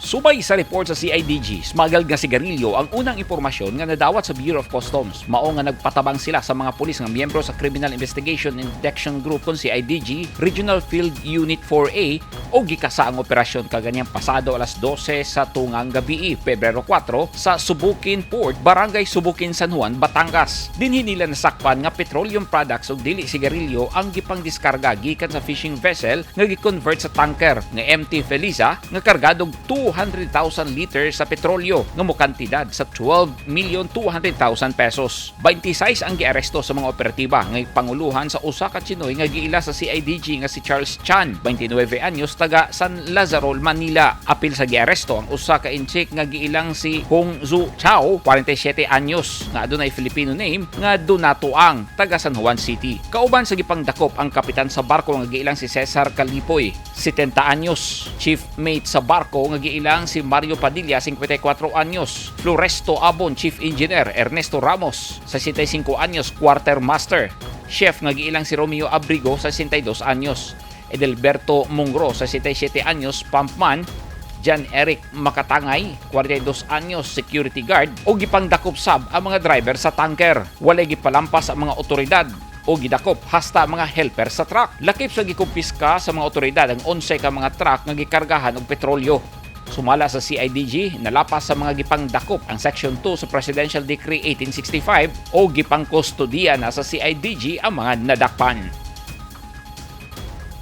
Subay sa report sa CIDG, smuggled nga sigarilyo ang unang impormasyon nga nadawat sa Bureau of Customs. Mao nga nagpatabang sila sa mga pulis nga miyembro sa Criminal Investigation and Detection Group kon CIDG-Regiona Field Unit 4A o gikasa ang operasyon kaganyang pasado alas 12 sa tungang gabi, Pebrero 4 sa Subukin Port, Barangay Subukin, San Juan, Batangas. Dinhi nila nasakpan nga petroleum products ug dili sigarilyo ang gipang diskarga gikan sa fishing vessel nga gi-convert sa tanker nga MT Feliza nga kargadog 200,000 liters sa petrolyo nga mokantidad sa 12,200,000 pesos. 26 ang giaresto sa mga operatiba nga panguluhan sa usa ka Chinoy nga giila sa CIDG nga si Charles Chan, 29 anyos, taga San Lazaro, Manila. Apil sa giaresto ang usa ka inchik nga giilang si Hong Zu Chao, 47 anyos, nga adunay Filipino name nga Donato Ang, taga San Juan City. Kauban sa gipangdakop ang kapitan sa barko nga giilang si Cesar Calipoy, 70 anyos, chief mate sa barko nga giilang si Mario Padilla, 54 anyos, Floresto Abon, chief engineer, Ernesto Ramos, 65 anyos, quartermaster, chef nga giilang si Romeo Abrigo, 62 anyos, Edelberto Mungro, 67 anyos, pumpman, John Eric Makatangay, 42 anyos, security guard, o gipangdakop sab ang mga driver sa tanker. Walay gipalampas ang mga otoridad o gidakop hasta mga helper sa truck. Lakip sa gikumpiska sa mga otoridad ang 11 ka mga truck nga gikargahan og petrolyo. Sumala sa CIDG, nalapas sa mga gipangdakop ang Section 2 sa Presidential Decree 1865 o gipangkustodiya na sa CIDG ang mga nadakpan.